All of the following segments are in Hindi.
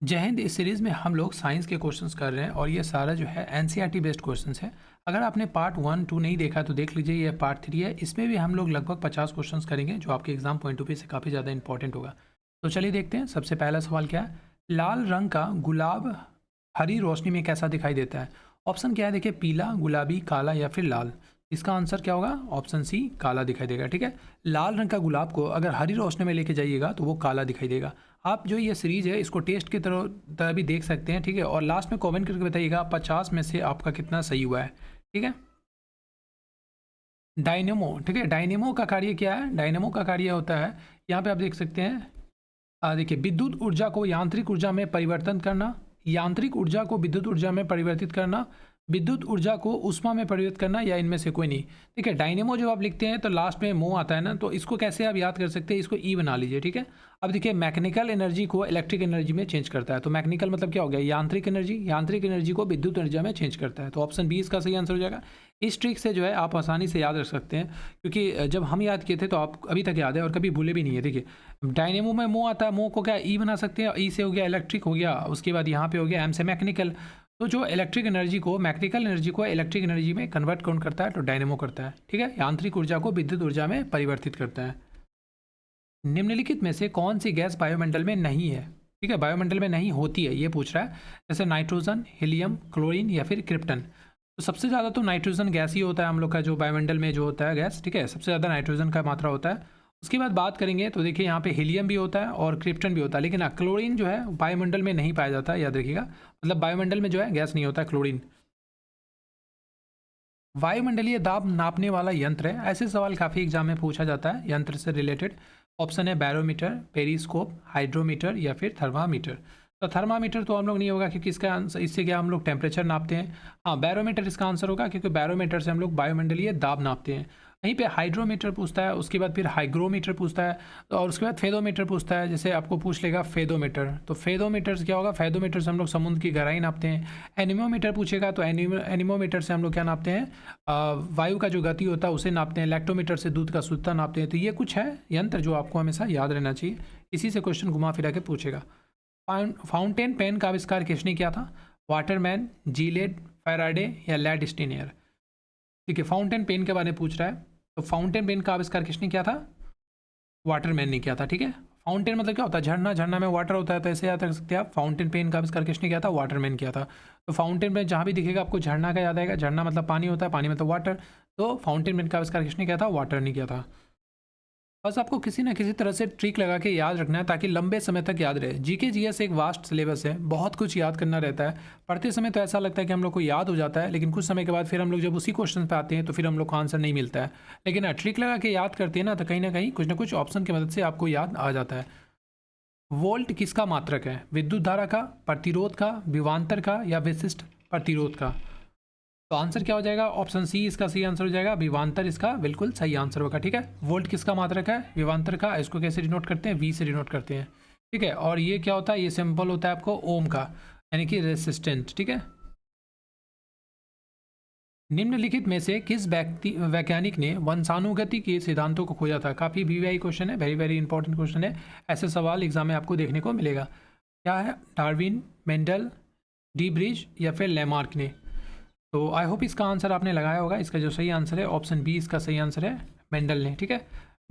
जय हिंद। इस सीरीज़ में हम लोग साइंस के क्वेश्चंस कर रहे हैं और ये सारा जो है एनसीईआरटी बेस्ड क्वेश्चंस है। अगर आपने पार्ट 1, 2 नहीं देखा तो देख लीजिए, ये पार्ट 3 है। इसमें भी हम लोग लगभग 50 क्वेश्चंस करेंगे जो आपके एग्जाम पॉइंट ऑफ व्यू से काफ़ी ज़्यादा इंपॉर्टेंट होगा। तो चलिए देखते हैं। सबसे पहला सवाल क्या है? लाल रंग का गुलाब हरी रोशनी में कैसा दिखाई देता है? ऑप्शन क्या है? देखिए, पीला, गुलाबी, काला या फिर लाल। इसका आंसर क्या होगा? ऑप्शन सी, काला दिखाई देगा। ठीक है, लाल रंग का गुलाब को अगर हरी रोशनी में लेके जाइएगा तो वो काला दिखाई देगा। आप जो ये सीरीज़ है इसको टेस्ट की तरह भी देख सकते हैं। ठीक है, और लास्ट में कमेंट करके बताइएगा 50 में से आपका कितना सही हुआ है। ठीक है, डायनेमो। ठीक है, डायनेमो का कार्य क्या है? डायनेमो का कार्य होता है, यहाँ पे आप देख सकते हैं, देखिए, विद्युत ऊर्जा को यांत्रिक ऊर्जा में परिवर्तन करना, यांत्रिक ऊर्जा को विद्युत ऊर्जा में परिवर्तित करना, विद्युत ऊर्जा को ऊष्मा में परिवर्तित करना, या इनमें से कोई नहीं। ठीक है, डायनेमो जब आप लिखते हैं तो लास्ट में मो आता है ना, तो इसको कैसे आप याद कर सकते हैं? इसको ई बना लीजिए। ठीक है, अब देखिए, मैकेनिकल एनर्जी को इलेक्ट्रिक एनर्जी में चेंज करता है। तो मैकेनिकल मतलब क्या हो गया? यांत्रिक एनर्जी, यांत्रिक एनर्जी को विद्युत ऊर्जा में चेंज करता है। तो ऑप्शन बी इसका सही आंसर हो जाएगा। इस ट्रिक से जो है आप आसानी से याद रख सकते हैं, क्योंकि जब हम याद किए थे तो आप अभी तक याद है और कभी भूले भी नहीं है। देखिए, डायनेमो में मो आता है, मो को क्या ई बना सकते हैं, ई से हो गया इलेक्ट्रिक हो गया, उसके बाद यहाँ पे हो गया एम से मैकेनिकल। तो जो इलेक्ट्रिक एनर्जी को, मैकेनिकल एनर्जी को इलेक्ट्रिक एनर्जी में कन्वर्ट कौन करता है? तो डायनेमो करता है। ठीक है, यांत्रिक ऊर्जा को विद्युत ऊर्जा में परिवर्तित करता है। निम्नलिखित में से कौन सी गैस वायुमंडल में नहीं है? ठीक है, वायुमंडल में नहीं होती है ये पूछ रहा है। जैसे नाइट्रोजन, हीलियम, क्लोरीन या फिर क्रिप्टन। तो सबसे ज़्यादा तो नाइट्रोजन गैस ही होता है हम लोग का जो वायुमंडल में जो होता है गैस। ठीक है, सबसे ज़्यादा नाइट्रोजन का मात्रा होता है। उसके बाद बात करेंगे तो देखिए, यहाँ पे हीलियम भी होता है और क्रिप्टन भी होता है, लेकिन क्लोरीन जो है वायुमंडल में नहीं पाया जाता, याद रखिएगा। मतलब वायुमंडल में जो है गैस नहीं होता है क्लोरीन। वायुमंडलीय दाब नापने वाला यंत्र है, ऐसे सवाल काफ़ी एग्जाम में पूछा जाता है यंत्र से रिलेटेड। ऑप्शन है बैरोमीटर, पेरिस्कोप, हाइड्रोमीटर या फिर थर्मामीटर। तो थर्मामीटर तो हम लोग नहीं होगा, क्योंकि इसका आंसर, इससे क्या हम लोग टेम्परेचर नापते हैं। हाँ, बैरोमीटर इसका आंसर होगा, क्योंकि बैरोमीटर से हम लोग वायुमंडलीय दाब नापते हैं। वहीं पे हाइड्रोमीटर पूछता है, उसके बाद फिर हाइग्रोमीटर पूछता है, तो और उसके बाद फेदोमीटर पूछता है। जैसे आपको पूछ लेगा फेदोमीटर, तो फेदोमीटर से क्या होगा? फेदोमीटर से हम लोग समुद्र की गहराई नापते हैं। एनीमोमीटर पूछेगा तो एनीमोमीटर से हम लोग क्या नापते हैं? वायु का जो गति होता है उसे नापते हैं। लैक्टोमीटर से दूध का शुद्धता नापते हैं। तो ये कुछ है यंत्र जो आपको हमेशा याद रहना चाहिए। इसी से क्वेश्चन घुमा फिरा के पूछेगा। फाउंटेन पेन का आविष्कार किसने किया था? वाटरमैन, जीलेट, फैराडे या लैडस्टीनियर। ठीक है, फाउंटेन पेन के बारे में पूछ रहा है, तो फाउंटेन पेन का आविष्कार किसने किया था? वाटरमैन ने किया था। ठीक है, फाउंटेन मतलब क्या होता है? झरना, झरना में वाटर होता है, तो ऐसे याद रख सकते हैं आप। फाउंटेन पेन का आविष्कार किसने किया था? वाटरमैन किया था। तो फाउंटेन पेन जहाँ भी दिखेगा आपको झरना का याद आएगा। झरना मतलब पानी होता है, पानी मतलब वाटर। तो फाउंटेन पेन का आविष्कार किसने किया था? वाटर ने किया था। बस आपको किसी ना किसी तरह से ट्रिक लगा के याद रखना है, ताकि लंबे समय तक याद रहे। जीके जीएस एक वास्ट सिलेबस है, बहुत कुछ याद करना रहता है। पढ़ते समय तो ऐसा लगता है कि हम लोग को याद हो जाता है, लेकिन कुछ समय के बाद फिर हम लोग जब उसी क्वेश्चन पे आते हैं तो फिर हम लोग को आंसर नहीं मिलता है। लेकिन ट्रिक लगा के याद करते हैं ना कहीं ना कुछ ऑप्शन की मदद से आपको याद आ जाता है। वोल्ट किसका मात्रक है? विद्युत धारा का, प्रतिरोध का, विभवांतर का या विशिष्ट प्रतिरोध का? तो आंसर क्या हो जाएगा? ऑप्शन सी इसका सही आंसर हो जाएगा। विभवांतर इसका बिल्कुल सही आंसर होगा। ठीक है, वोल्ट किसका मात्रक है? विभवांतर का। इसको कैसे डिनोट करते हैं? वी से डिनोट करते हैं। ठीक है, और ये क्या होता है? ये सिंबल होता है आपको ओम का, यानी कि रेसिस्टेंट। ठीक है, निम्नलिखित में से किस वैज्ञानिक ने वंशानुगति के सिद्धांतों को खोजा था? काफ़ी वीवीआई क्वेश्चन है, वेरी वेरी इंपॉर्टेंट क्वेश्चन है। ऐसे सवाल एग्जाम में आपको देखने को मिलेगा। क्या है? डार्विन, मेंडल, डी ब्रिज या फिर लेमार्क ने? तो आई होप इसका आंसर आपने लगाया होगा। इसका जो सही आंसर है ऑप्शन बी इसका सही आंसर है, मेंडल ने। ठीक है,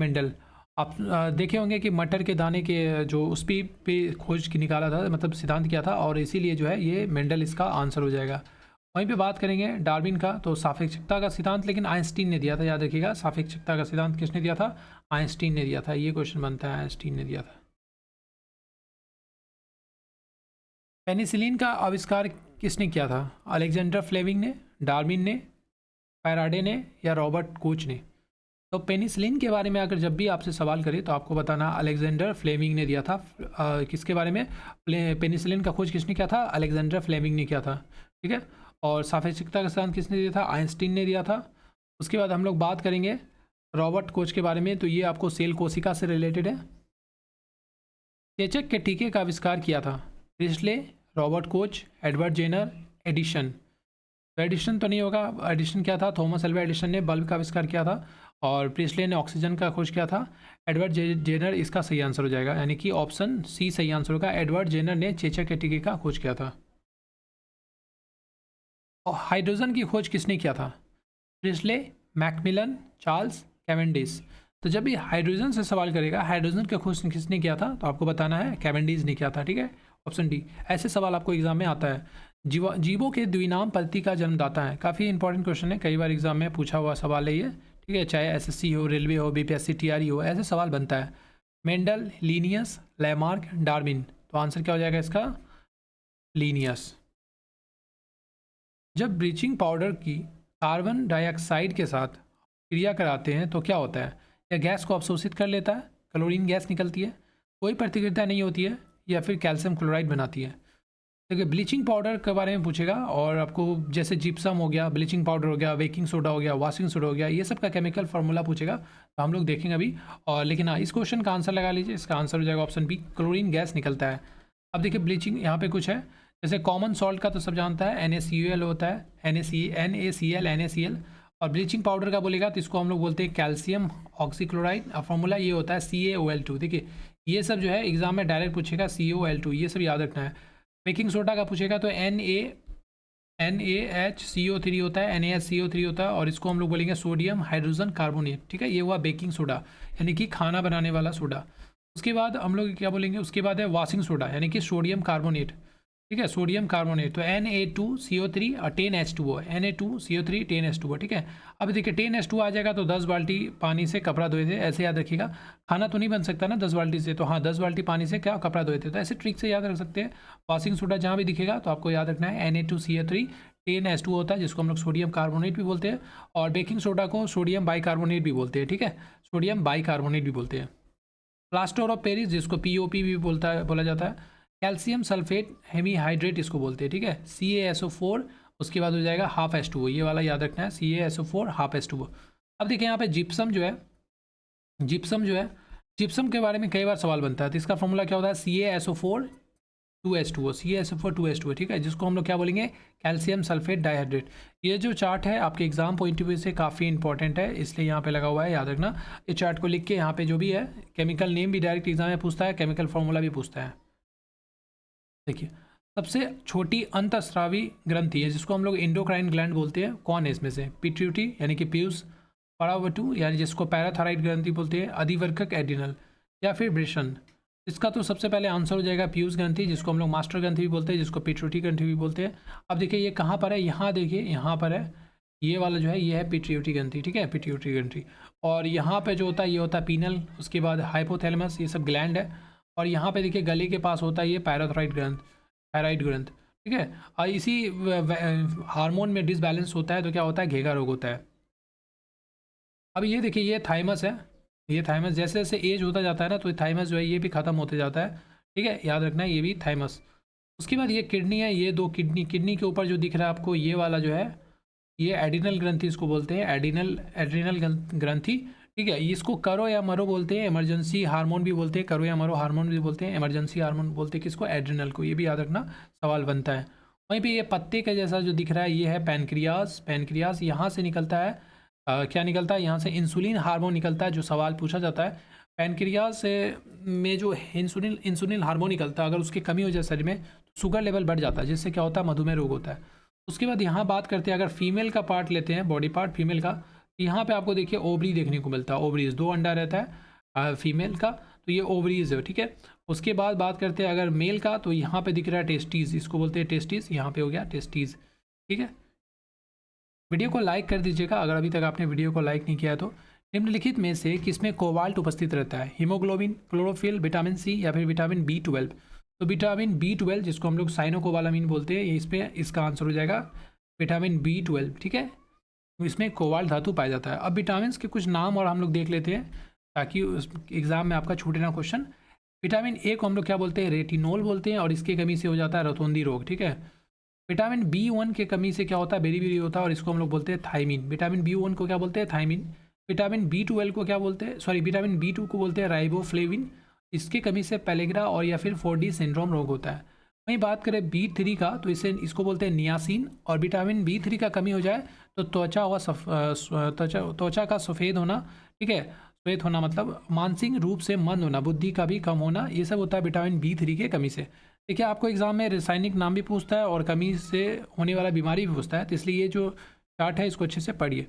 मेंडल। आप देखे होंगे कि मटर के दाने के जो उस पे खोज की निकाला था, मतलब सिद्धांत किया था, और इसीलिए जो है ये मेंडल इसका आंसर हो जाएगा। वहीं पे बात करेंगे डार्विन का, तो सापेक्षता का सिद्धांत लेकिन आइंस्टीन ने दिया था, याद रखिएगा। सापेक्षता का सिद्धांत किसने दिया था? आइंस्टीन ने दिया था। ये क्वेश्चन बनता है, आइंस्टीन ने दिया था। पेनिसिलिन का आविष्कार किसने किया था? अलेक्जेंडर फ्लेमिंग ने, डार्विन ने, फैराडे ने या रॉबर्ट कोच ने? तो पेनिसिलिन के बारे में अगर जब भी आपसे सवाल करें तो आपको बताना अलेक्जेंडर फ्लेमिंग ने दिया था। किसके बारे में? पेनिसिलिन का खोज किसने किया था? अलेक्जेंडर फ्लेमिंग ने किया था। ठीक है, और सापेक्षिकता का सिद्धांत किसने दिया था? आइंस्टीन ने दिया था। उसके बाद हम लोग बात करेंगे रॉबर्ट कोच के बारे में, तो ये आपको सेल कोशिका से रिलेटेड है। चेचक के टीके का आविष्कार किया था? Priestley, Robert Koch, Edward Jenner, Edison. तो एडिशन तो नहीं होगा। एडिशन क्या था? थॉमस अल्वा एडिशन ने बल्ब का आविष्कार किया था। और प्रिस्ले ने ऑक्सीजन का खोज किया था। एडवर्ड जेनर इसका सही आंसर हो जाएगा, यानी कि ऑप्शन सी सही आंसर होगा। एडवर्ड जेनर ने चेचक के टीके का खोज किया था। और हाइड्रोजन की खोज किसने किया था? Presley, Macmillan, Charles, Cavendish. तो जब भी हाइड्रोजन से सवाल करेगा, हाइड्रोजन की खोज किसने किया था, तो आपको बताना है कैवेंडिश ने किया था। ठीक है, ऑप्शन डी। ऐसे सवाल आपको एग्जाम में आता है। जीवों के द्विनाम पद्धति का जन्मदाता है। काफ़ी इंपॉर्टेंट क्वेश्चन है, कई बार एग्जाम में पूछा हुआ सवाल है ये। ठीक है, चाहे एसएससी हो, रेलवे हो, बीपीएससी, टीआरई हो, ऐसे सवाल बनता है। Mendel, Linnaeus, Lamarck, Darwin. तो आंसर क्या हो जाएगा इसका? लीनियस। जब ब्लीचिंग पाउडर की कार्बन डाइऑक्साइड के साथ क्रिया कराते हैं तो क्या होता है? या गैस को अवशोषित कर लेता है, क्लोरीन गैस निकलती है, कोई प्रतिक्रिया नहीं होती है, या फिर कैल्शियम क्लोराइड बनाती है। देखिए, ब्लीचिंग पाउडर के बारे में पूछेगा और आपको जैसे जिप्सम हो गया, ब्लीचिंग पाउडर हो गया, बेकिंग सोडा हो गया, वॉशिंग सोडा हो गया, ये सब का केमिकल फार्मूला पूछेगा, तो हम लोग देखेंगे अभी। और लेकिन हाँ, इस क्वेश्चन का आंसर लगा लीजिए। इसका आंसर हो जाएगा ऑप्शन बी, क्लोरीन गैस निकलता है। अब देखिए, ब्लीचिंग यहाँ पे कुछ है, जैसे कॉमन सॉल्ट का तो सब जानता है, NaCl होता है, NaCl, NaCl। और ब्लीचिंग पाउडर का बोलेगा तो इसको हम लोग बोलते हैं कैल्शियम ऑक्सीक्लोराइड। और फॉर्मूला ये होता है CaOL2। देखिए, ये सब जो है एग्जाम में डायरेक्ट पूछेगा, CaOL2, ये सब याद रखना है। बेकिंग सोडा का पूछेगा तो NaHCO3 होता है, NaHCO3 होता है, और इसको हम लोग बोलेंगे सोडियम हाइड्रोजन कार्बोनेट। ठीक है, ये हुआ बेकिंग सोडा, यानी कि खाना बनाने वाला सोडा। उसके बाद हम लोग क्या बोलेंगे, उसके बाद है वॉशिंग सोडा, यानी कि सोडियम कार्बोनेट। ठीक है, सोडियम कार्बोनेट, तो Na2CO3 और 10H2O, Na2CO3 10H2O। ठीक है, अब देखिए 10H2 आ जाएगा तो 10 बाल्टी पानी से कपड़ा धोए थे, ऐसे याद रखिएगा। खाना तो नहीं बन सकता ना 10 बाल्टी से, तो हाँ 10 बाल्टी पानी से क्या कपड़ा धोए थे, तो ऐसे ट्रिक से याद रख सकते हैं। वॉशिंग सोडा जहाँ भी दिखेगा तो आपको याद रखना है Na2CO3 10H2O होता है, जिसको हम लोग सोडियम कार्बोनेट भी बोलते हैं। और बेकिंग सोडा को सोडियम बाइकार्बोनेट भी बोलते हैं। ठीक है, सोडियम बाइकार्बोनेट भी बोलते हैं। प्लास्टर ऑफ पेरिस, जिसको POP भी बोला जाता है। कैल्शियम सल्फेट हेमीहाइड्रेट इसको बोलते हैं। ठीक है, CaSO4, उसके बाद हो जाएगा हाफ H2O, ये वाला याद रखना है, CaSO4 हाफ H2O। अब देखिए यहाँ पे जिप्सम जो है, जिप्सम के बारे में कई बार सवाल बनता है, तो इसका फॉर्मूला क्या होता है? CaSO4 2H2O, CaSO4 2H2O। ठीक है, जिसको हम लोग क्या बोलेंगे? Calcium sulphate dihydrate. ये जो चार्ट है आपके एग्जाम पॉइंट ऑफ व्यू से काफ़ी इंपॉर्टेंट है, इसलिए यहाँ पे लगा हुआ है, याद रखना। इस चार्ट को लिख के यहाँ पे जो भी है, केमिकल नेम भी डायरेक्ट एग्जाम में पूछता है, केमिकल फार्मूला भी पूछता है। देखिए, सबसे छोटी अंतःस्रावी ग्रंथि है, जिसको हम लोग एंडोक्राइन ग्लैंड बोलते हैं, कौन है इसमें से? पिट्यूटरी, यानी कि पीयूष, परावटु, यानी जिसको पैराथायराइड ग्रंथि बोलते हैं, अधिवर्कक एड्रिनल, या फिर वृषण। इसका तो सबसे पहले आंसर हो जाएगा पीयूष ग्रंथि, जिसको हम लोग मास्टर ग्रंथि भी बोलते हैं, जिसको पिट्यूटरी ग्रंथि भी बोलते हैं। अब देखिए ये कहाँ पर है, यहाँ देखिए, यहाँ पर है, ये वाला जो है ये है पिट्यूटरी ग्रंथि। ठीक है, पिट्यूटरी ग्रंथि। और यहाँ पे जो होता है ये होता है पीनल, उसके बाद हाइपोथैलेमस, ये सब ग्लैंड है। और यहाँ पे देखिए गले के पास होता है ये पैराथायराइड ग्रंथ, थायराइड ग्रंथ। ठीक है, और इसी हार्मोन में डिसबैलेंस होता है तो क्या होता है? घेगा रोग होता है। अब ये देखिए, ये थाइमस है, ये थाइमस, जैसे जैसे एज होता जाता है ना, तो थाइमस जो है ये भी खत्म होते जाता है। ठीक है, याद रखना है, ये भी थाइमस। उसके बाद ये किडनी है, ये दो किडनी, किडनी के ऊपर जो दिख रहा है आपको ये वाला जो है, ये एडिनल ग्रंथि इसको बोलते हैं, एड्रिनल ग्रंथि। ठीक है, इसको करो या मरो बोलते हैं, इमरजेंसी हार्मोन भी बोलते हैं, करो या मरो हार्मोन भी बोलते हैं, इमरजेंसी हार्मोन बोलते हैं किसको? एड्रिनल को। ये भी याद रखना, सवाल बनता है। वहीं पे ये पत्ते के जैसा जो दिख रहा है ये है पैनक्रियास। पैनक्रियास यहाँ से निकलता है, क्या निकलता है? यहाँ से इंसुलिन हार्मोन निकलता है, जो सवाल पूछा जाता है। पैनक्रियास से में जो इंसुलिन हार्मोन निकलता है, अगर उसकी कमी हो जाए शरीर में, तो शुगर लेवल बढ़ जाता है, जिससे क्या होता है? मधुमेह रोग होता है। उसके बाद यहाँ बात करते हैं, अगर फीमेल का पार्ट लेते हैं, बॉडी पार्ट फीमेल का, यहाँ पे आपको देखिए ओवरी देखने को मिलता है, ओवरीज, 2 अंडा रहता है फीमेल का, तो ये ओवरीज है। ठीक है, उसके बाद बात करते हैं अगर मेल का, तो यहाँ पे दिख रहा है टेस्टीज, इसको बोलते हैं टेस्टीज, यहाँ पे हो गया टेस्टीज। ठीक है, वीडियो को लाइक कर दीजिएगा अगर अभी तक आपने वीडियो को लाइक नहीं किया है तो। निम्नलिखित में से किसमें कोबाल्ट उपस्थित रहता है? हीमोग्लोबिन, क्लोरोफिल, विटामिन सी, या फिर विटामिन B12? तो विटामिन B12, जिसको हम लोग साइनोकोबालामिन बोलते हैं, इसमें इसका आंसर हो जाएगा विटामिन B12। ठीक है, इसमें कोबाल्ट धातु पाया जाता है। अब विटामिन के कुछ नाम और हम लोग देख लेते हैं, ताकि उस एग्जाम में आपका छूटे ना क्वेश्चन। विटामिन ए को हम लोग क्या बोलते हैं? रेटिनोल बोलते हैं, और इसकी कमी से हो जाता है रतौंधी रोग। ठीक है, विटामिन B1 की कमी से क्या होता है? बेरी होता है, और इसको हम लोग बोलते हैं थायमिन। विटामिन B1 को क्या बोलते हैं? थायमिन। विटामिन B12 को क्या बोलते हैं? सॉरी, विटामिन B2 को बोलते हैं राइबोफ्लेविन। इसकी कमी से पेलेग्रा और या फिर 4D सिंड्रोम रोग होता है। वहीं बात करें B3 का, तो इसको बोलते हैं नियासिन। और विटामिन B3 का कमी हो जाए तो त्वचा का सफ़ेद होना, ठीक है, श्वेत होना मतलब मानसिक रूप से मंद होना, बुद्धि का भी कम होना, ये सब होता है विटामिन B3 के कमी से। देखिए आपको एग्जाम में रासायनिक नाम भी पूछता है और कमी से होने वाला बीमारी भी पूछता है, तो इसलिए ये जो चार्ट है इसको अच्छे से पढ़िए।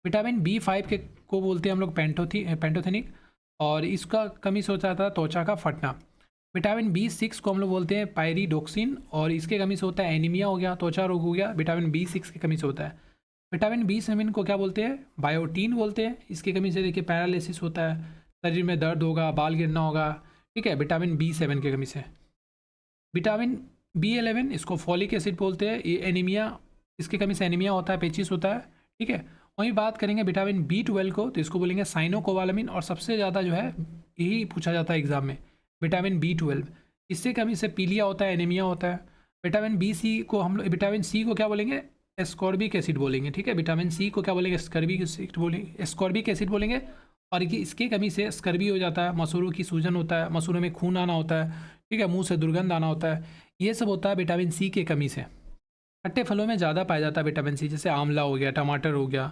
विटामिन B5 के को बोलते हैं हम लोग पेंटोथेनिक, और इसका कमी से होता था त्वचा का फटना। विटामिन B6 को हम लोग बोलते हैं पायरिडोक्सिन, और इसके कमी से होता है एनीमिया हो गया, त्वचा रोग हो गया, विटामिन B6 की कमी से होता है। विटामिन B7 को क्या बोलते हैं, बायोटीन बोलते हैं, इसकी कमी से देखिए पैरालिसिस होता है, शरीर में दर्द होगा, बाल गिरना होगा, ठीक है, विटामिन B7 की कमी से। विटामिन B11 इसको फॉलिक एसिड बोलते हैं, ये एनीमिया, इसकी कमी से एनीमिया होता है, पेचिस होता है, ठीक है। वहीं बात करेंगे विटामिन B12 को, तो इसको बोलेंगे साइनोकोबालामिन, और सबसे ज़्यादा जो है यही पूछा जाता है एग्जाम में, विटामिन B12, इससे कमी से पीलिया होता है, एनीमिया होता है। विटामिन सी को क्या बोलेंगे, एस्कॉर्बिक एसिड बोलेंगे, ठीक है, विटामिन सी को क्या बोलेंगे, एस्कॉर्बिक एसिड बोलेंगे। और इसकी कमी से स्कर्वी हो जाता है, मसूरों की सूजन होता है, मसूरों में खून आना होता है, ठीक है, मुंह से दुर्गंध आना होता है, ये सब होता है विटामिन सी की कमी से। खट्टे फलों में ज़्यादा पाया जाता है विटामिन सी, जैसे आंवला हो गया, टमाटर हो गया।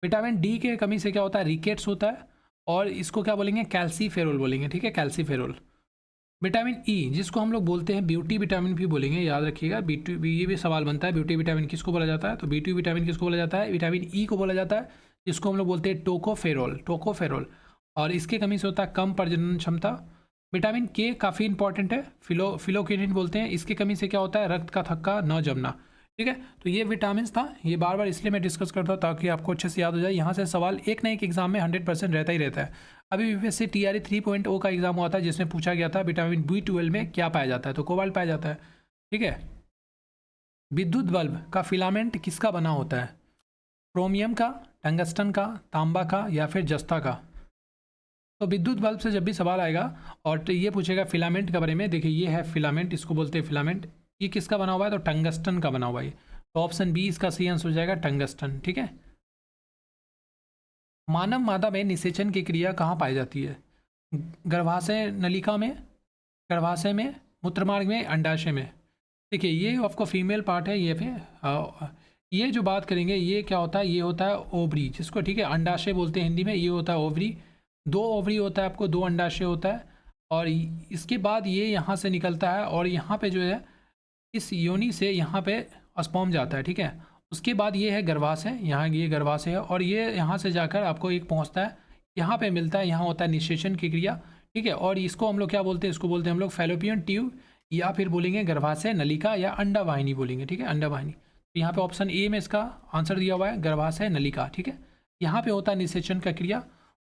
विटामिन डी के कमी से क्या होता है, रिकेट्स होता है, और इसको क्या बोलेंगे, कैल्सीफेरोल बोलेंगे, ठीक है, कैल्सीफेरोल। विटामिन ई जिसको हम लोग बोलते हैं ब्यूटी विटामिन भी बोलेंगे, याद रखिएगा, ये भी सवाल बनता है, ब्यूटी विटामिन किसको बोला जाता है, तो ब्यूटी विटामिन किसको बोला जाता है, विटामिन ई को बोला जाता है, जिसको हम लोग बोलते हैं टोकोफेरोल, और इसके कमी से होता है कम प्रजनन क्षमता। विटामिन के काफ़ी इंपॉर्टेंट है, फिलोक्विनिन बोलते हैं, इसकी कमी से क्या होता है, रक्त का थक्का न जमना, ठीक है। तो ये विटामिन था, ये बार बार इसलिए मैं डिस्कस करता हूँ ताकि आपको अच्छे से याद हो जाए। यहाँ से सवाल एक ना एक एग्जाम में 100% रहता ही रहता है। अभी यूपीएससी TRE 3.0 का एग्जाम हुआ था, जिसमें पूछा गया था विटामिन B12 में क्या पाया जाता है, तो कोबाल्ट पाया जाता है, ठीक है। विद्युत बल्ब का फिलामेंट किसका बना होता है, क्रोमियम का, टंगस्टन का, तांबा का, या फिर जस्ता का। तो विद्युत बल्ब से जब भी सवाल आएगा और तो ये पूछेगा फिलामेंट के बारे में, देखिए ये है फिलामेंट, इसको बोलते हैं फिलामेंट, ये किसका बना हुआ है, तो टंगस्टन का बना हुआ है, तो ऑप्शन बी इसका सही आंसर हो जाएगा, टंगस्टन, ठीक है। मानव मादा में निषेचन की क्रिया कहाँ पाई जाती है, गर्भाशय नलिका में, गर्भाशय में, मूत्रमार्ग में, अंडाशय में। देखिए ये आपको फीमेल पार्ट है, ये जो बात करेंगे ये क्या होता है, ये होता है ओवरी, जिसको ठीक है अंडाशय बोलते हैं हिंदी में, ये होता है ओवरी, 2 ओवरी होता है आपको, 2 अंडाशय होता है, और इसके बाद ये यहाँ से निकलता है, और यहाँ पे जो है इस योनि से यहाँ पे स्पर्म जाता है, ठीक है। उसके बाद ये है गर्भाशय, यहाँ ये गर्भाशय है, और ये यहाँ से जाकर आपको एक पहुँचता है, यहाँ पे मिलता है, यहाँ होता है निषेचन की क्रिया, ठीक है। और इसको हम लोग क्या बोलते हैं, इसको बोलते हैं हम लोग फैलोपियन ट्यूब, या फिर बोलेंगे गर्भाशय नलिका, या अंडा वाहिनी बोलेंगे, ठीक है, अंडा वाहिनी। तो यहाँ पे ऑप्शन ए में इसका आंसर दिया हुआ है, गर्भाशय नलिका, ठीक है। यहाँ पे होता है निषेचन का क्रिया,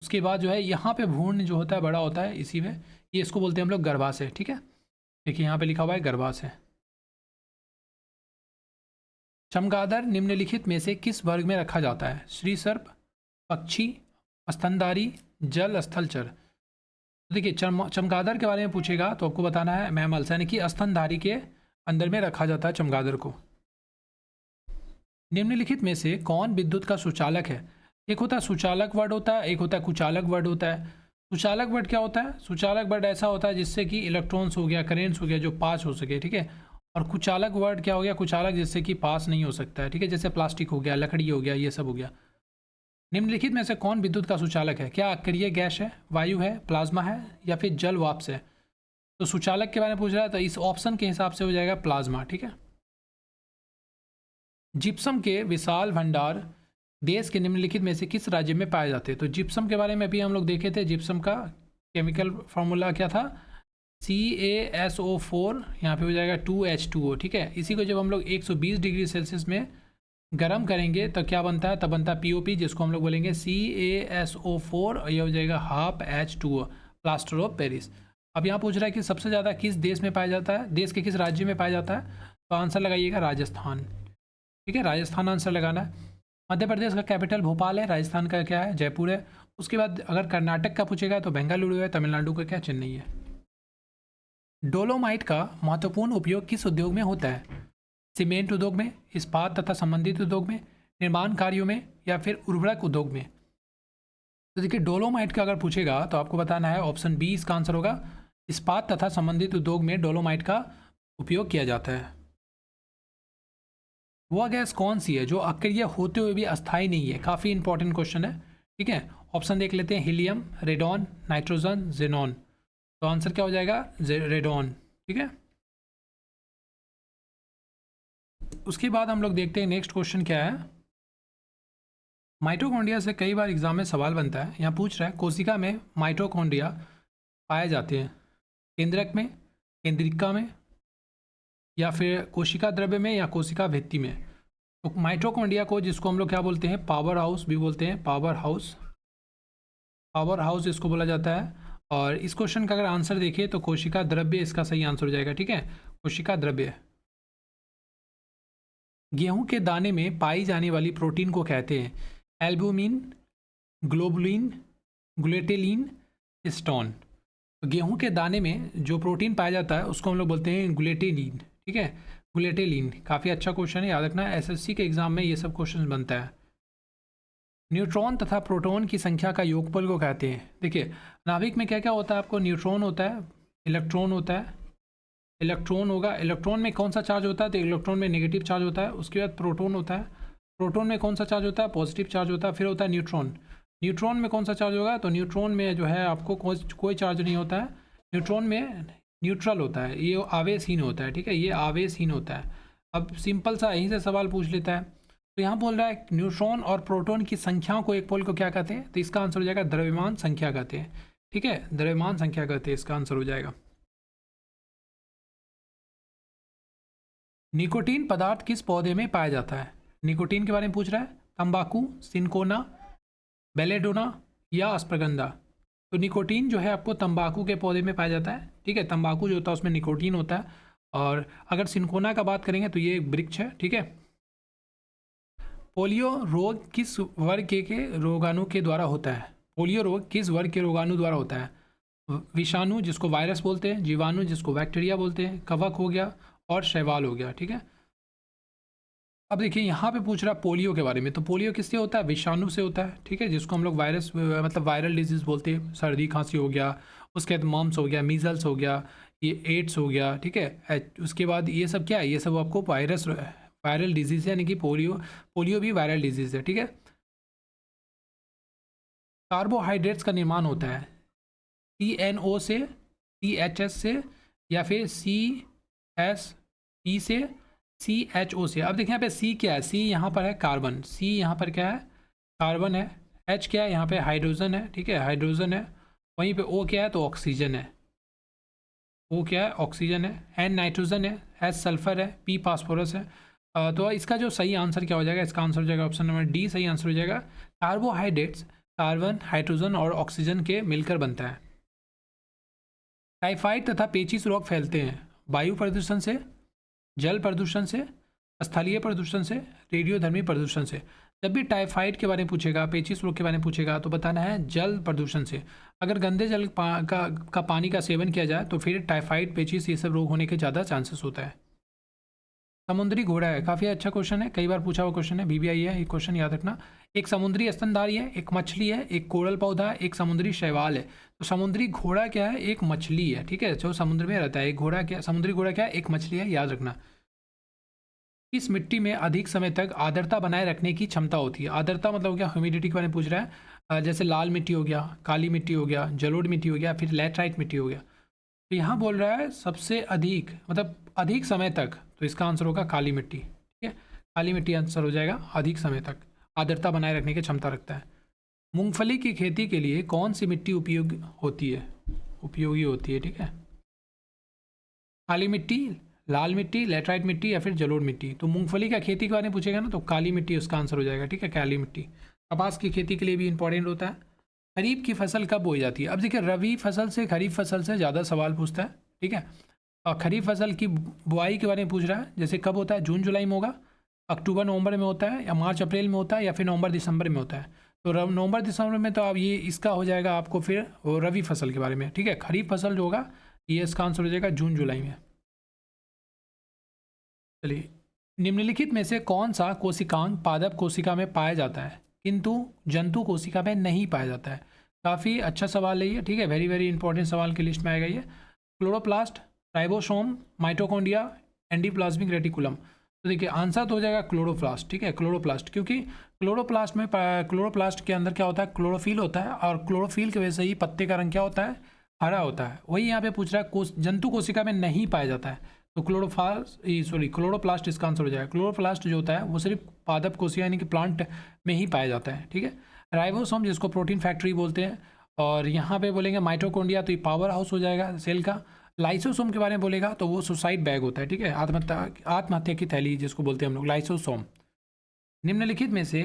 उसके बाद जो है यहाँ पे भ्रूण जो होता है बड़ा होता है इसी में, ये इसको बोलते हैं हम लोग गर्भाशय, ठीक है। देखिए यहाँ पे लिखा हुआ है गर्भाशय। चमगादड़ निम्नलिखित में से किस वर्ग में रखा जाता है, श्रीसर्प, पक्षी, स्तनधारी, जल स्थलचर। तो देखिए चमगादड़ के बारे में पूछेगा तो आपको बताना है मैमल्स, यानी कि स्तनधारी के अंदर में रखा जाता है चमगादड़ को। निम्नलिखित में से कौन विद्युत का सुचालक है, एक होता है सुचालक वर्ड होता है, एक होता है कुचालक वर्ड होता है। सुचालक वर्ड क्या होता है, सुचालक वर्ड ऐसा होता है जिससे कि इलेक्ट्रॉन्स हो गया, करेंट्स हो गया, जो पास हो सके, ठीक है। और कुचालक वर्ड क्या हो गया, कुचालक जिससे कि पास नहीं हो सकता है, ठीक है, जैसे प्लास्टिक हो गया, लकड़ी हो गया, ये सब हो गया। निम्नलिखित में से कौन विद्युत का सुचालक है, क्या अक्रिय गैस है, वायु है, प्लाज्मा है, या फिर जल वाष्प है। तो सुचालक के बारे में पूछ रहा है तो इस ऑप्शन के हिसाब से हो जाएगा प्लाज्मा, ठीक है। जिप्सम के विशाल भंडार देश के निम्नलिखित में से किस राज्य में पाए जाते हैं। तो जिप्सम के बारे में भी हम लोग देखे थे, जिप्सम का केमिकल फार्मूला क्या था, CaSO4, यहाँ पे हो जाएगा 2H2O, ठीक है। इसी को जब हम लोग 120 डिग्री सेल्सियस में गर्म करेंगे तो क्या बनता है, तब बनता है POP, जिसको हम लोग बोलेंगे CaSO4, और यह हो जाएगा half H2O, plaster of Paris. अब यहाँ पूछ रहा है कि सबसे ज़्यादा किस देश में पाया जाता है, देश के किस राज्य में पाया जाता है, तो आंसर लगाइएगा राजस्थान, ठीक है, राजस्थान आंसर लगाना है। मध्य प्रदेश का कैपिटल भोपाल है, राजस्थान का क्या है, जयपुर है। उसके बाद अगर कर्नाटक का पूछेगा तो बेंगलुरु है, तमिलनाडु का क्या, चेन्नई है। डोलोमाइट का महत्वपूर्ण उपयोग किस उद्योग में होता है, सीमेंट उद्योग में, इस्पात तथा संबंधित उद्योग में, निर्माण कार्यों में, या फिर उर्वरक उद्योग में। तो देखिए डोलोमाइट का अगर पूछेगा तो आपको बताना है ऑप्शन बी इसका आंसर होगा, इस्पात तथा संबंधित उद्योग में डोलोमाइट का उपयोग किया जाता है। वह गैस कौन सी है जो अक्रिय होते हुए भी अस्थायी नहीं है? काफ़ी इंपॉर्टेंट क्वेश्चन है। ठीक है, ऑप्शन देख लेते हैं, हीलियम, रेडॉन, नाइट्रोजन, जेनॉन। तो आंसर क्या हो जाएगा? रेडॉन। ठीक है, उसके बाद हम लोग देखते हैं नेक्स्ट क्वेश्चन क्या है। माइटोकॉन्ड्रिया से कई बार एग्जाम में सवाल बनता है। यहाँ पूछ रहा है कोशिका में माइटोकॉन्ड्रिया पाए जाते हैं केंद्रक में, केंद्रिका में, या फिर कोशिका द्रव्य में, या कोशिका भित्ति में। तो माइटोकॉन्ड्रिया को, जिसको हम लोग क्या बोलते हैं, पावर हाउस भी बोलते हैं, पावर हाउस, पावर हाउस इसको बोला जाता है। और इस क्वेश्चन का अगर आंसर देखिए तो कोशिका द्रव्य इसका सही आंसर हो जाएगा। ठीक है, कोशिका द्रव्य। गेहूं के दाने में पाई जाने वाली प्रोटीन को कहते हैं एल्बुमिन, ग्लोबुलिन, ग्लूटेलिन, हिस्टोन। तो गेहूं के दाने में जो प्रोटीन पाया जाता है उसको हम लोग बोलते हैं ग्लूटेलिन। ठीक है, ग्लूटेलिन। काफ़ी अच्छा क्वेश्चन है, याद रखना, एसएससी के एग्जाम में ये सब क्वेश्चन बनता है। न्यूट्रॉन तथा प्रोटॉन की संख्या का योगफल को कहते हैं। देखिए, नाभिक में क्या क्या होता है आपको, न्यूट्रॉन होता है, इलेक्ट्रॉन होता है, इलेक्ट्रॉन होगा, इलेक्ट्रॉन में कौन सा चार्ज होता है, तो इलेक्ट्रॉन में नेगेटिव चार्ज होता है। उसके बाद प्रोटॉन होता है, प्रोटॉन में कौन सा चार्ज होता है, पॉजिटिव चार्ज होता है। फिर होता है न्यूट्रॉन, न्यूट्रॉन में कौन सा चार्ज होगा, तो न्यूट्रॉन में जो है आपको कोई चार्ज नहीं होता है, न्यूट्रॉन में न्यूट्रल होता है, ये आवेशहीन होता है। ठीक है, ये आवेशहीन होता है। अब सिंपल सा यहीं से सवाल पूछ लेता है। तो यहाँ बोल रहा है न्यूट्रॉन और प्रोटॉन की संख्याओं को एक पोल को क्या कहते हैं, तो इसका आंसर हो जाएगा द्रव्यमान संख्या कहते हैं। ठीक है, द्रव्यमान संख्या कहते हैं, इसका आंसर हो जाएगा। निकोटीन पदार्थ किस पौधे में पाया जाता है? निकोटीन के बारे में पूछ रहा है, तंबाकू, सिनकोना, बेलेडोना या अश्वगंधा। तो निकोटीन जो है आपको तंबाकू के पौधे में पाया जाता है। ठीक है, तंबाकू जो होता है उसमें निकोटीन होता है। और अगर सिनकोना का बात करेंगे तो ये एक वृक्ष है। ठीक है, पोलियो रोग किस वर्ग के रोगाणु के द्वारा होता है? पोलियो रोग किस वर्ग के रोगाणु द्वारा होता है? विषाणु जिसको वायरस बोलते हैं, जीवाणु जिसको बैक्टीरिया बोलते हैं, कवक हो गया, और शैवाल हो गया। ठीक है, अब देखिए यहाँ पे पूछ रहा है पोलियो के बारे में। तो पोलियो किससे होता है? विषाणु से होता है। ठीक है, जिसको हम लोग वायरस मतलब वायरल डिजीज़ बोलते हैं। सर्दी खांसी हो गया, उसके बाद मम्स हो गया, मीजल्स हो गया, ये एड्स हो गया। ठीक है, उसके बाद ये सब क्या है, ये सब आपको वायरल डिजीज़ है, यानी कि पोलियो भी वायरल डिजीज़ है। ठीक है, कार्बोहाइड्रेट्स का निर्माण होता है CNO से, CHS से, या फिर CSP से, CHO से। अब देखिए यहाँ पे C क्या है, C यहाँ पर है कार्बन, C यहाँ पर क्या है, कार्बन है। H क्या है, यहाँ पे हाइड्रोजन है। ठीक है, हाइड्रोजन है। वहीं पे O क्या है, तो ऑक्सीजन है। O क्या है, ऑक्सीजन है। N नाइट्रोजन है, H सल्फर है, P फास्फोरस है। तो इसका जो सही आंसर क्या हो जाएगा, इसका आंसर हो जाएगा ऑप्शन नंबर डी, सही आंसर हो जाएगा। कार्बोहाइड्रेट्स कार्बन, हाइड्रोजन और ऑक्सीजन के मिलकर बनता है। टाइफाइड तथा पेचिश रोग फैलते हैं वायु प्रदूषण से, जल प्रदूषण से, स्थलीय प्रदूषण से, रेडियोधर्मी प्रदूषण से। जब भी टाइफाइड के बारे में पूछेगा, पेचिश रोग के बारे में पूछेगा, तो बताना है जल प्रदूषण से। अगर गंदे जल का पानी का सेवन किया जाए तो फिर टाइफाइड, पेचिश ये सब रोग होने के ज़्यादा चांसेस होता है। समुद्री घोड़ा है, काफ़ी अच्छा क्वेश्चन है, कई बार पूछा हुआ क्वेश्चन है, BBI है, ये क्वेश्चन याद रखना। एक समुद्री स्तनधारी है, एक मछली है, एक कोरल पौधा है, एक समुद्री शैवाल है। तो समुद्री घोड़ा क्या है, एक मछली है। ठीक है, जो समुद्र में रहता है। एक घोड़ा क्या, समुद्री घोड़ा क्या है, एक मछली है, याद रखना। किस मिट्टी में अधिक समय तक आर्द्रता बनाए रखने की क्षमता होती है? आर्द्रता मतलब क्या, ह्यूमिडिटी के बारे में पूछ रहा है। जैसे लाल मिट्टी हो गया, काली मिट्टी हो गया, जलोढ़ मिट्टी हो गया, फिर लैटराइट मिट्टी हो गया। तो यहाँ बोल रहा है सबसे अधिक, मतलब अधिक समय तक, तो इसका आंसर होगा काली मिट्टी। ठीक है, काली मिट्टी आंसर हो जाएगा, अधिक समय तक आर्द्रता बनाए रखने की क्षमता रखता है। मूंगफली की खेती के लिए कौन सी मिट्टी उपयोगी होती है? ठीक है, काली मिट्टी, लाल मिट्टी, लेटराइट मिट्टी, या फिर जलोढ़ मिट्टी। तो मूंगफली का खेती के बारे में पूछेगा ना, तो काली मिट्टी उसका आंसर हो जाएगा। ठीक है, काली मिट्टी। कपास की खेती के लिए भी इंपॉर्टेंट होता है। खरीफ की फसल कब बोई जाती है? अब देखिए, रबी फसल से, खरीफ फसल से ज़्यादा सवाल पूछता है। ठीक है, और खरीफ फसल की बुआई के बारे में पूछ रहा है, जैसे कब होता है, जून जुलाई में होगा, अक्टूबर नवंबर में होता है, या मार्च अप्रैल में होता है, या फिर नवंबर दिसंबर में होता है। तो नवंबर दिसंबर में तो अब ये इसका हो जाएगा आपको फिर रबी फसल के बारे में। ठीक है, खरीफ फसल जो होगा ये इसका आंसर हो जाएगा जून जुलाई में। चलिए, निम्नलिखित में से कौन सा कोशिकांग पादप कोशिका में पाया जाता है किंतु जंतु कोशिका में नहीं पाया जाता है? काफ़ी अच्छा सवाल है ये। ठीक है, वेरी वेरी इंपॉर्टेंट सवाल की लिस्ट में आएगा ये। Chloroplast, ribosome, mitochondria, endoplasmic reticulum. तो देखिए आंसर तो हो जाएगा क्लोरोप्लास्ट, ठीक है, क्लोरोप्लास्ट, क्योंकि क्लोरोप्लास्ट के अंदर क्या होता है, क्लोरोफिल होता है, और क्लोरोफिल की वजह से ही पत्ते का रंग क्या होता है, हरा होता है। वही यहाँ पे पूछ रहा है जंतु कोशिका में नहीं पाया जाता है, तो क्लोरोप्लास्ट इसका आंसर हो जाएगा। क्लोरोप्लास्ट जो होता है वो सिर्फ पादप कोशिका यानी कि प्लांट में ही पाया जाता है, ठीक है। राइबोसोम जिसको प्रोटीन फैक्ट्री बोलते हैं, और यहाँ पे बोलेंगे माइटोकॉन्ड्रिया तो ये पावर हाउस हो जाएगा सेल का। लाइसोसोम के बारे में बोलेगा तो वो सुसाइड बैग होता है, ठीक है, आत्महत्या की थैली जिसको बोलते हैं हम लोग, लाइसोसोम। निम्नलिखित में से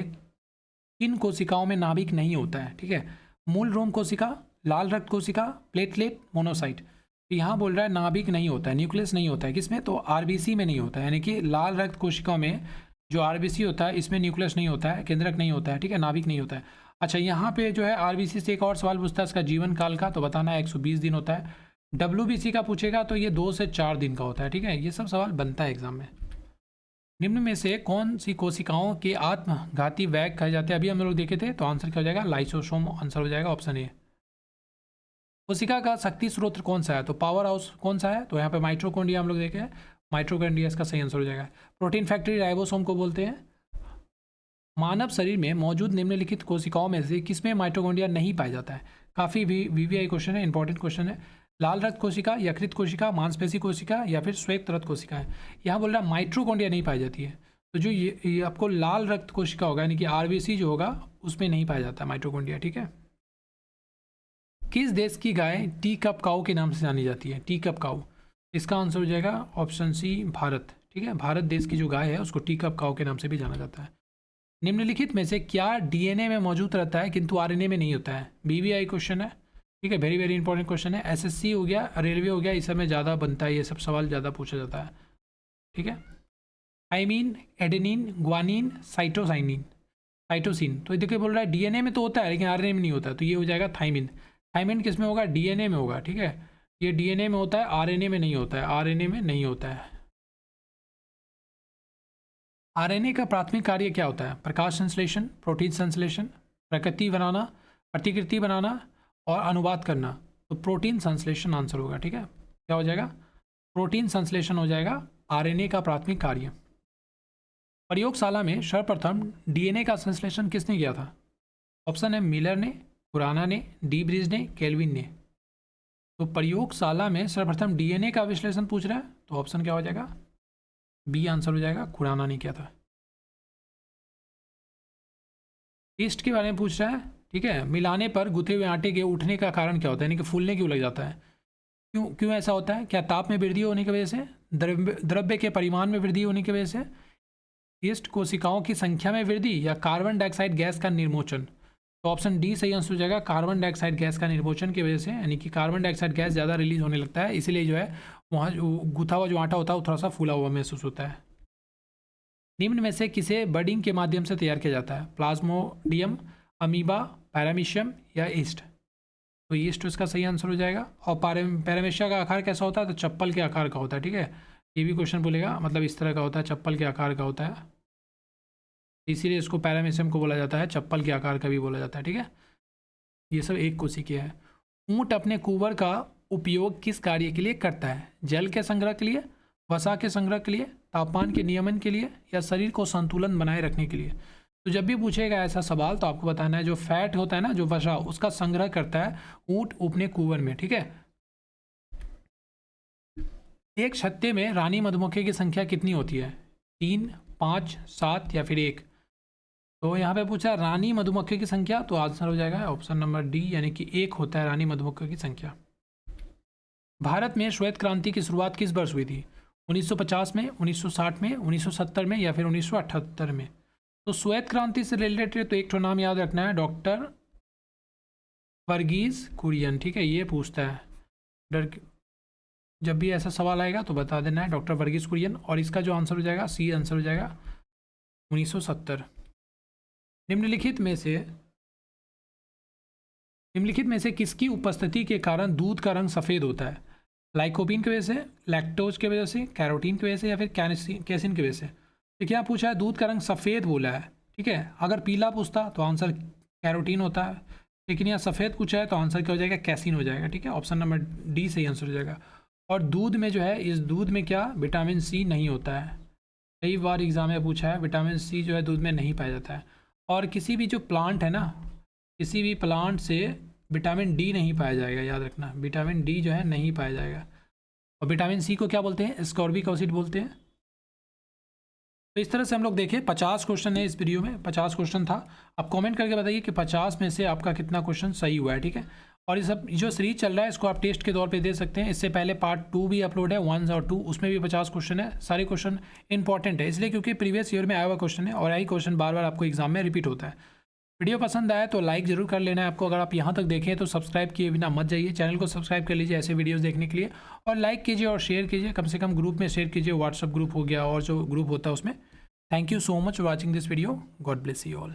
किन कोशिकाओं में नाभिक नहीं होता है, ठीक है, मूल रोम कोशिका, लाल रक्त कोशिका, प्लेटलेट, मोनोसाइट। तो यहाँ बोल रहा है नाभिक नहीं होता है, न्यूक्लियस नहीं होता है, किसमें, तो आरबीसी में नहीं होता है, यानी कि लाल रक्त कोशिकाओं में जो आरबीसी होता है इसमें न्यूक्लियस नहीं होता है, केंद्रक नहीं होता है, ठीक है, नाभिक नहीं होता है। अच्छा, यहाँ पे जो है आरबीसी से एक और सवाल पूछता है इसका जीवन काल का, तो बताना है 120 दिन होता है। डब्ल्यूबीसी का पूछेगा तो ये 2 से 4 दिन का होता है, ठीक है, ये सब सवाल बनता है एग्जाम में। निम्न में से कौन सी कोशिकाओं के आत्मघाती बैग कहे जाते हैं, अभी हम लोग देखे थे, तो आंसर क्या हो जाएगा, लाइसोसोम आंसर हो जाएगा, ऑप्शन ए। कोशिका का शक्ति स्रोत कौन सा है, तो पावर हाउस कौन सा है, तो यहाँ पे माइटोकॉन्ड्रिया हम लोग देखे हैं, माइटोकॉन्ड्रिया इसका सही आंसर हो जाएगा। प्रोटीन फैक्ट्री राइबोसोम को बोलते हैं। मानव शरीर में मौजूद निम्नलिखित कोशिकाओं में से किसमें माइटोकॉन्ड्रिया नहीं पाया जाता है, काफ़ी वीवीआई क्वेश्चन है, इंपॉर्टेंट क्वेश्चन है। लाल रक्त कोशिका, यकृत कोशिका, मांसपेशी कोशिका, या फिर श्वेत रक्त कोशिका है। यहाँ बोल रहा है माइटोकॉन्ड्रिया नहीं पाई जाती है, तो जो ये आपको लाल रक्त कोशिका होगा यानी कि आरबीसी जो होगा उसमें नहीं पाया जाता माइटोकॉन्ड्रिया, ठीक है। किस देश की गाय टी कप काऊ के नाम से जानी जाती है, टी कप काऊ, इसका आंसर हो जाएगा ऑप्शन सी, भारत, ठीक है। भारत देश की जो गाय है उसको टी कप काऊ के नाम से भी जाना जाता है। निम्नलिखित में से क्या डीएनए में मौजूद रहता है किंतु आरएनए में नहीं होता है, बीवीआई क्वेश्चन है, ठीक है, वेरी वेरी इंपॉर्टेंट क्वेश्चन है। एसएससी हो गया, रेलवे हो गया, इस सब में ज़्यादा बनता है, ये सब सवाल ज़्यादा पूछा जाता है, ठीक है। थाइमीन, एडेनिन, ग्वानिन, साइटोसिन, तो देखिए बोल रहा है डीएनए में तो होता है लेकिन आरएनए में नहीं होता है, तो ये हो जाएगा थाइमिन। थाइमिन किस में होगा, डीएनए में होगा, ठीक है, ये डीएनए में होता है, आरएनए में नहीं होता है, आरएनए में नहीं होता है। आरएनए का प्राथमिक कार्य क्या होता है, प्रकाश संश्लेषण, प्रोटीन संश्लेषण, प्रतिकृति बनाना और अनुवाद करना, तो प्रोटीन संश्लेषण आंसर होगा, ठीक है, क्या हो जाएगा, प्रोटीन संश्लेषण हो जाएगा आरएनए का प्राथमिक कार्य। प्रयोगशाला में सर्वप्रथम डीएनए का संश्लेषण किसने किया था, ऑप्शन है मिलर ने, खुराना ने, डी ब्रिज ने, केल्विन ने। तो प्रयोगशाला में सर्वप्रथम डीएनए का विश्लेषण पूछ रहा है, तो ऑप्शन क्या हो जाएगा, बी आंसर हो जाएगा, खुराना ने किया था। ईस्ट के बारे में पूछ रहा है, ठीक है, मिलाने पर गुथे हुए आटे के उठने का कारण क्या होता है, यानी कि फूलने क्यों लग जाता है, क्यों ऐसा होता है, क्या ताप में वृद्धि होने की वजह से, द्रव्य के परिमाण में वृद्धि होने की वजह से, ईस्ट कोशिकाओं की संख्या में वृद्धि, या कार्बन डाइऑक्साइड गैस का निर्मोचन। तो ऑप्शन डी सही आंसर हो जाएगा, कार्बन डाइऑक्साइड गैस का निर्मोचन की वजह से, यानी कि कार्बन डाइऑक्साइड गैस ज़्यादा रिलीज होने लगता है, इसीलिए जो है वहाँ गुथा हुआ जो आटा होता है वो थोड़ा सा फूला हुआ महसूस होता है। निम्न में से किसे बर्डिंग के माध्यम से तैयार किया जाता है, प्लाज्मोडियम, अमीबा, पैरामीशियम या ईस्ट। तो ईस्ट इसका सही आंसर हो जाएगा। और पैरामीशिया का आकार कैसा होता है, तो चप्पल के आकार का होता है, ठीक है, ये भी क्वेश्चन बोलेगा, मतलब इस तरह का होता है, चप्पल के आकार का होता है, इसीलिए इसको पैरामीशियम को बोला जाता है, चप्पल के आकार का भी बोला जाता है, ठीक है। ये सब एक कोशिकीय है। ऊँट अपने कुंवर का उपयोग किस कार्य के लिए करता है, जल के संग्रह के लिए, वसा के संग्रह के लिए, तापमान के नियमन के लिए, या शरीर को संतुलन बनाए रखने के लिए। तो जब भी पूछेगा ऐसा सवाल तो आपको बताना है जो फैट होता है ना, जो वसा, उसका संग्रह करता है ऊँट अपने कुंवर में, ठीक है। एक छत्ते में रानी मधुमक्खी की संख्या कितनी होती है, 3, 5, 7 या फिर 1। तो यहाँ पे पूछा रानी मधुमक्खी की संख्या, तो आंसर हो जाएगा ऑप्शन नंबर डी, यानी कि 1 होता है रानी मधुमक्खी की संख्या। भारत में श्वेत क्रांति की शुरुआत किस वर्ष हुई थी, 1950 में, 1960 में, 1970 में, या फिर 1978 में। तो श्वेत क्रांति से रिलेटेड तो एक तो नाम याद रखना है, डॉक्टर वर्गीज कुरियन, ठीक है, ये पूछता है, जब भी ऐसा सवाल आएगा तो बता देना है, डॉक्टर वर्गीज कुरियन। और इसका जो आंसर हो जाएगा, सी आंसर हो जाएगा 1970। निम्नलिखित में से किसकी उपस्थिति के कारण दूध का रंग सफ़ेद होता है, लाइकोपिन की वजह से, लैक्टोज की वजह से, कैरोटीन की वजह से, या फिर कैसिन की वजह से। तो क्या पूछा है, दूध का रंग सफ़ेद बोला है, ठीक है, अगर पीला पूछता तो आंसर कैरोटीन होता है, लेकिन यहाँ सफ़ेद पूछा है तो आंसर क्या हो जाएगा, कैसिन हो जाएगा, ठीक है, ऑप्शन नंबर डी सही आंसर हो जाएगा। और दूध में जो है, इस दूध में क्या विटामिन सी नहीं होता है। कई बार एग्ज़ाम में पूछा है, विटामिन सी जो है दूध में नहीं पाया जाता है। और किसी भी जो प्लांट है ना, किसी भी प्लांट से विटामिन डी नहीं पाया जाएगा, याद रखना, विटामिन डी जो है नहीं पाया जाएगा। और विटामिन सी को क्या बोलते हैं, एस्कॉर्बिक एसिड बोलते हैं। तो इस तरह से हम लोग देखें 50 क्वेश्चन है इस वीडियो में, 50 क्वेश्चन था। आप कमेंट करके बताइए कि 50 में से आपका कितना क्वेश्चन सही हुआ है, ठीक है। और ये सब जो सीरीज चल रहा है इसको आप टेस्ट के तौर पे दे सकते हैं। इससे पहले पार्ट 2 भी अपलोड है, 1 और 2, उसमें भी 50 क्वेश्चन है। सारे क्वेश्चन इंपॉर्टेंट है इसलिए क्योंकि प्रीवियस ईयर में आया हुआ क्वेश्चन है और यही क्वेश्चन बार बार आपको एग्जाम में रिपीट होता है। वीडियो पसंद आया तो लाइक जरूर कर लेना है आपको। अगर आप यहाँ तक देखें तो सब्सक्राइब किए बिना मत जाइए, चैनल को सब्सक्राइब कर लीजिए ऐसे वीडियोस देखने के लिए। और लाइक कीजिए और शेयर कीजिए, कम से कम ग्रुप में शेयर कीजिए, व्हाट्सअप ग्रुप हो गया और जो ग्रुप होता है उसमें। Thank you so much for watching this video. God bless you all.